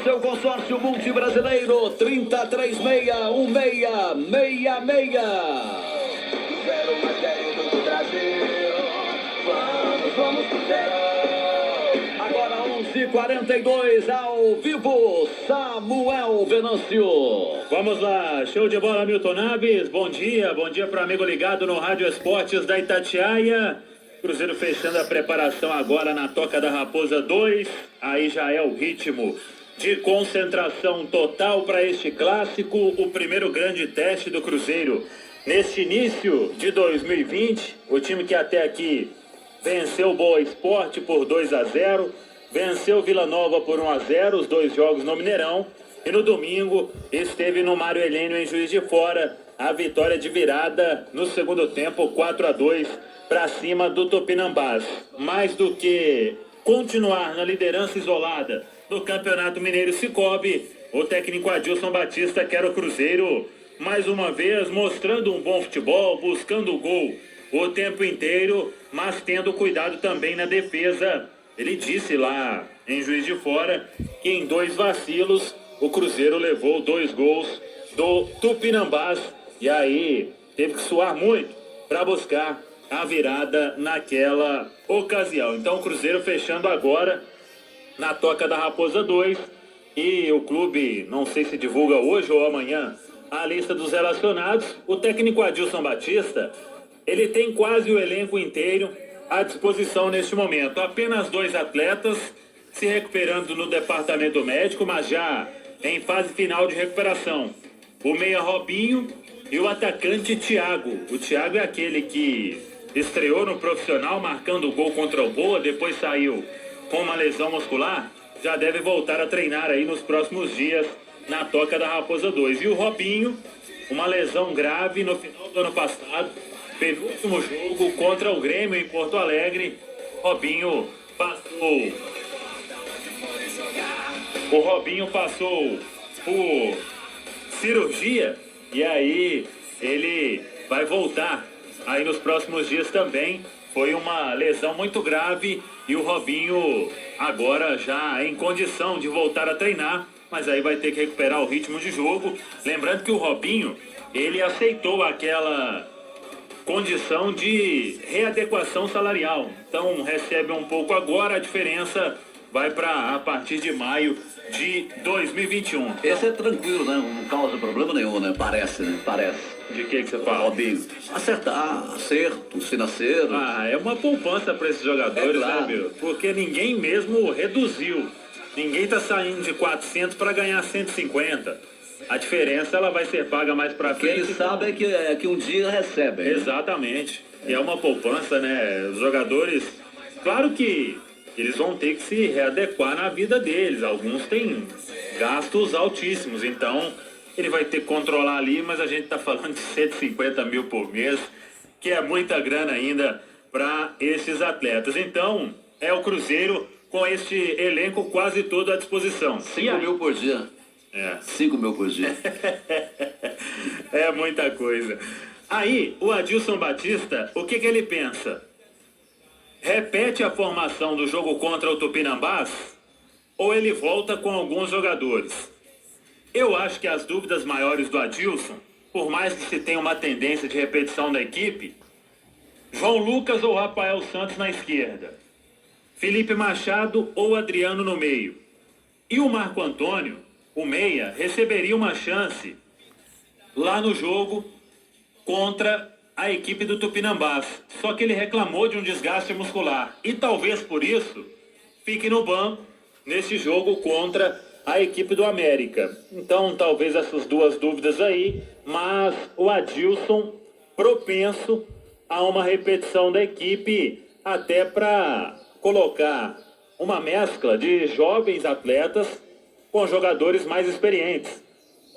no seu consórcio multibrasileiro 3036-1666. Zero mais 10 do Brasil. Vamos pro zero. Agora 11h42 ao vivo, Samuel Venâncio. Vamos lá, show de bola, Milton Naves. Bom dia para o amigo ligado no Rádio Esportes da Itatiaia. Cruzeiro fechando a preparação agora na Toca da Raposa 2. Aí já é o ritmo de concentração total para este clássico, o primeiro grande teste do Cruzeiro neste início de 2020. O time que até aqui venceu o Boa Esporte por 2-0, venceu o Vila Nova por 1-0, os dois jogos no Mineirão. E no domingo esteve no Mário Helênio em Juiz de Fora, a vitória de virada no segundo tempo, 4-2 para cima do Tupinambás. Mais do que continuar na liderança isolada do Campeonato Mineiro Cicobi, o técnico Adilson Batista quer o Cruzeiro mais uma vez mostrando um bom futebol, buscando o gol o tempo inteiro, mas tendo cuidado também na defesa. Ele disse lá em Juiz de Fora que em 2 vacilos o Cruzeiro levou 2 gols do Tupinambás e aí teve que suar muito para buscar a virada naquela ocasião. Então o Cruzeiro fechando agora na Toca da Raposa 2 e o clube, não sei se divulga hoje ou amanhã, a lista dos relacionados. O técnico Adilson Batista, ele tem quase o elenco inteiro à disposição neste momento. Apenas 2 atletas se recuperando no departamento médico, mas já em fase final de recuperação. O meia Robinho e o atacante Thiago. O Thiago é aquele que estreou no profissional marcando o gol contra o Boa, depois saiu com uma lesão muscular, já deve voltar a treinar aí nos próximos dias na Toca da Raposa 2. E o Robinho, uma lesão grave no final do ano passado, penúltimo jogo contra o Grêmio em Porto Alegre. Robinho passou por cirurgia e aí ele vai voltar aí nos próximos dias também. Foi uma lesão muito grave e o Robinho agora já em condição de voltar a treinar, mas aí vai ter que recuperar o ritmo de jogo. Lembrando que o Robinho, ele aceitou aquela condição de readequação salarial, então recebe um pouco agora, a diferença vai para a partir de maio de 2021. Esse é tranquilo, né? Não causa problema nenhum, né? Parece, né? Parece. De que você fala? Robinho. Acertos financeiros. É uma poupança para esses jogadores, claro, né, meu? Porque ninguém mesmo reduziu. Ninguém tá saindo de 400 para ganhar 150. A diferença ela vai ser paga mais para frente. O que eles sabem é que um dia recebem. Né? Exatamente. E é uma poupança, né? Os jogadores, claro que eles vão ter que se readequar na vida deles. Alguns têm gastos altíssimos, então ele vai ter que controlar ali, mas a gente está falando de 150 mil por mês, que é muita grana ainda para esses atletas. Então, é o Cruzeiro com este elenco quase todo à disposição. 5 mil por dia. 5 mil por dia. É muita coisa. Aí, o Adilson Batista, o que ele pensa? Repete a formação do jogo contra o Tupinambás ou ele volta com alguns jogadores? Eu acho que as dúvidas maiores do Adilson, por mais que se tenha uma tendência de repetição da equipe, João Lucas ou Rafael Santos na esquerda, Felipe Machado ou Adriano no meio. E o Marco Antônio, o meia, receberia uma chance lá no jogo contra a equipe do Tupinambás. Só que ele reclamou de um desgaste muscular e talvez por isso fique no banco nesse jogo contra a equipe do América. Então talvez essas duas dúvidas aí, mas o Adilson propenso a uma repetição da equipe até para colocar uma mescla de jovens atletas com jogadores mais experientes.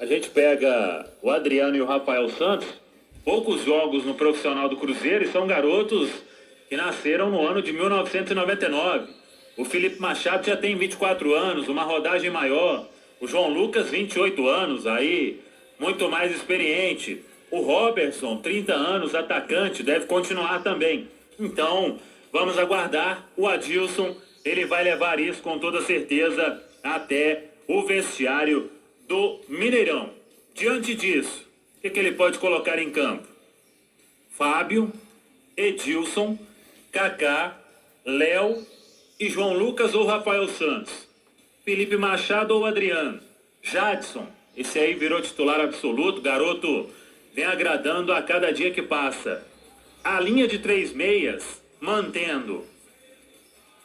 A gente pega o Adriano e o Rafael Santos, poucos jogos no profissional do Cruzeiro e são garotos que nasceram no ano de 1999. O Felipe Machado já tem 24 anos, uma rodagem maior. O João Lucas, 28 anos, aí muito mais experiente. O Robertson, 30 anos, atacante, deve continuar também. Então, vamos aguardar. O Adilson, ele vai levar isso com toda certeza até o vestiário do Mineirão. Diante disso, o que ele pode colocar em campo? Fábio, Edilson, Kaká, Léo e João Lucas ou Rafael Santos. Felipe Machado ou Adriano. Jadson, esse aí virou titular absoluto, garoto vem agradando a cada dia que passa. A linha de 3 meias, mantendo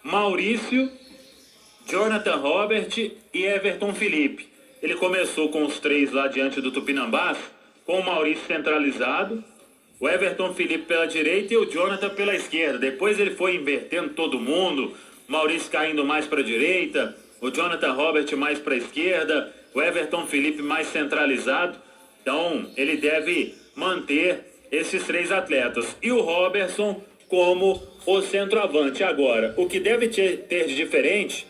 Maurício, Jonathan Robert e Everton Felipe. Ele começou com os 3 lá diante do Tupinambás, com o Maurício centralizado, o Everton Felipe pela direita e o Jonathan pela esquerda. Depois ele foi invertendo todo mundo, Maurício caindo mais para a direita, o Jonathan Robert mais para a esquerda, o Everton Felipe mais centralizado. Então ele deve manter esses 3 atletas. E o Robertson como o centroavante. Agora, o que deve ter de diferente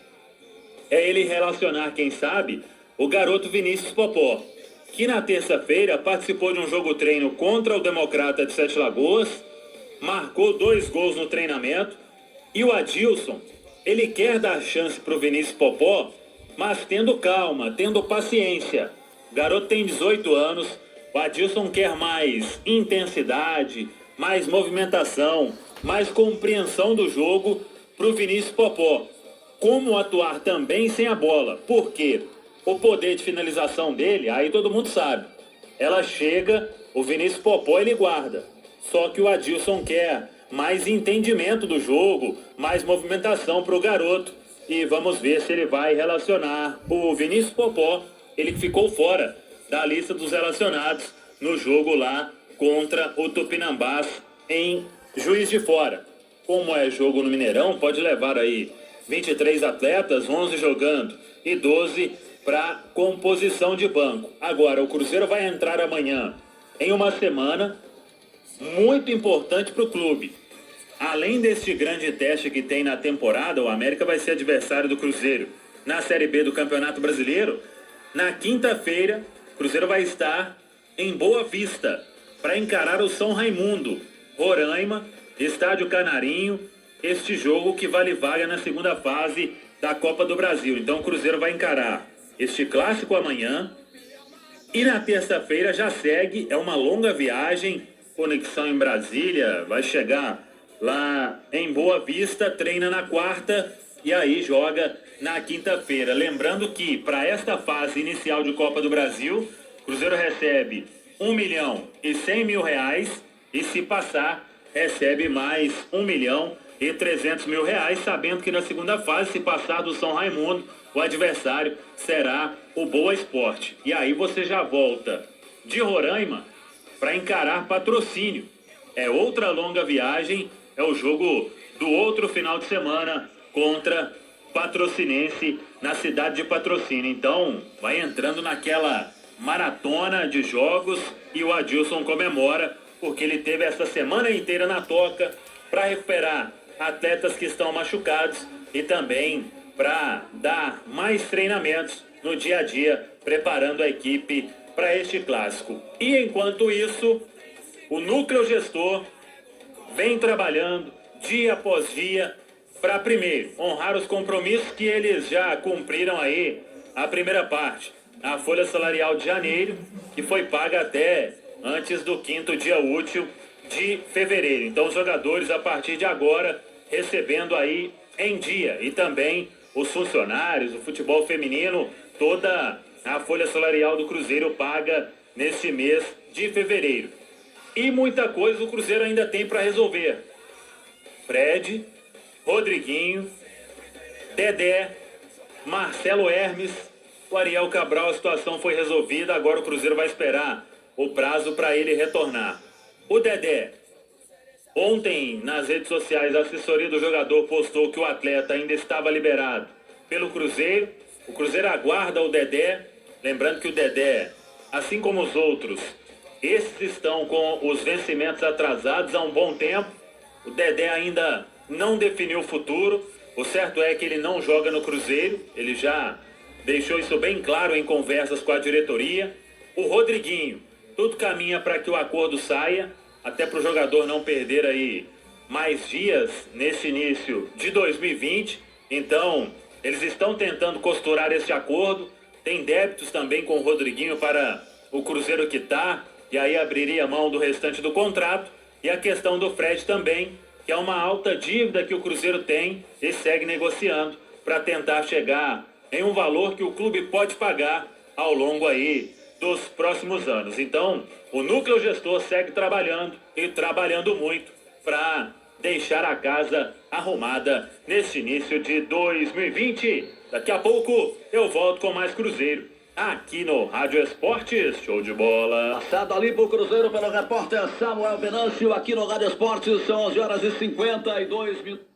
é ele relacionar, quem sabe, o garoto Vinícius Popó, que na terça-feira participou de um jogo-treino contra o Democrata de Sete Lagoas, marcou 2 gols no treinamento, e o Adilson, ele quer dar chance para o Vinícius Popó, mas tendo calma, tendo paciência. O garoto tem 18 anos, o Adilson quer mais intensidade, mais movimentação, mais compreensão do jogo para o Vinícius Popó. Como atuar também sem a bola, porque o poder de finalização dele, aí todo mundo sabe. Ela chega, o Vinícius Popó ele guarda. Só que o Adilson quer mais entendimento do jogo, mais movimentação para o garoto. E vamos ver se ele vai relacionar o Vinícius Popó, ele que ficou fora da lista dos relacionados no jogo lá contra o Tupinambás em Juiz de Fora. Como é jogo no Mineirão, pode levar aí 23 atletas, 11 jogando e 12 para composição de banco. Agora, o Cruzeiro vai entrar amanhã em uma semana muito importante para o clube. Além deste grande teste que tem na temporada, o América vai ser adversário do Cruzeiro na Série B do Campeonato Brasileiro. Na quinta-feira, o Cruzeiro vai estar em Boa Vista para encarar o São Raimundo, Roraima, Estádio Canarinho, este jogo que vale vaga na segunda fase da Copa do Brasil. Então o Cruzeiro vai encarar este clássico amanhã e na terça-feira já segue, é uma longa viagem, conexão em Brasília, vai chegar lá em Boa Vista, treina na quarta e aí joga na quinta-feira. Lembrando que para esta fase inicial de Copa do Brasil, o Cruzeiro recebe R$1.100.000 e se passar, recebe mais R$1.300.000, sabendo que na segunda fase, se passar do São Raimundo, o adversário será o Boa Esporte. E aí você já volta de Roraima para encarar Patrocínio. É outra longa viagem, é o jogo do outro final de semana contra Patrocinense na cidade de Patrocínio. Então vai entrando naquela maratona de jogos e o Adilson comemora porque ele teve essa semana inteira na toca para recuperar atletas que estão machucados e também para dar mais treinamentos no dia a dia, preparando a equipe para este clássico. E enquanto isso, o núcleo gestor vem trabalhando dia após dia para, primeiro, honrar os compromissos que eles já cumpriram aí a primeira parte. A folha salarial de janeiro, que foi paga até antes do 5º dia útil de fevereiro. Então os jogadores a partir de agora recebendo aí em dia e também os funcionários, o futebol feminino, toda a folha salarial do Cruzeiro paga neste mês de fevereiro. E muita coisa o Cruzeiro ainda tem para resolver. Fred, Rodriguinho, Dedé, Marcelo Hermes, o Ariel Cabral, a situação foi resolvida, agora o Cruzeiro vai esperar o prazo para ele retornar. O Dedé, ontem nas redes sociais, a assessoria do jogador postou que o atleta ainda estava liberado pelo Cruzeiro. O Cruzeiro aguarda o Dedé, lembrando que o Dedé, assim como os outros, esses estão com os vencimentos atrasados há um bom tempo. O Dedé ainda não definiu o futuro. O certo é que ele não joga no Cruzeiro, ele já deixou isso bem claro em conversas com a diretoria. O Rodriguinho, tudo caminha para que o acordo saia, até para o jogador não perder aí mais dias nesse início de 2020. Então, eles estão tentando costurar esse acordo. Tem débitos também com o Rodriguinho para o Cruzeiro quitar, e aí abriria mão do restante do contrato. E a questão do Fred também, que é uma alta dívida que o Cruzeiro tem e segue negociando para tentar chegar em um valor que o clube pode pagar ao longo aí dos próximos anos. Então, o núcleo gestor segue trabalhando e trabalhando muito para deixar a casa arrumada neste início de 2020. Daqui a pouco eu volto com mais Cruzeiro aqui no Rádio Esportes. Show de bola. Passado ali pro Cruzeiro pelo repórter Samuel Venâncio aqui no Rádio Esportes. São 11 horas e 52 minutos.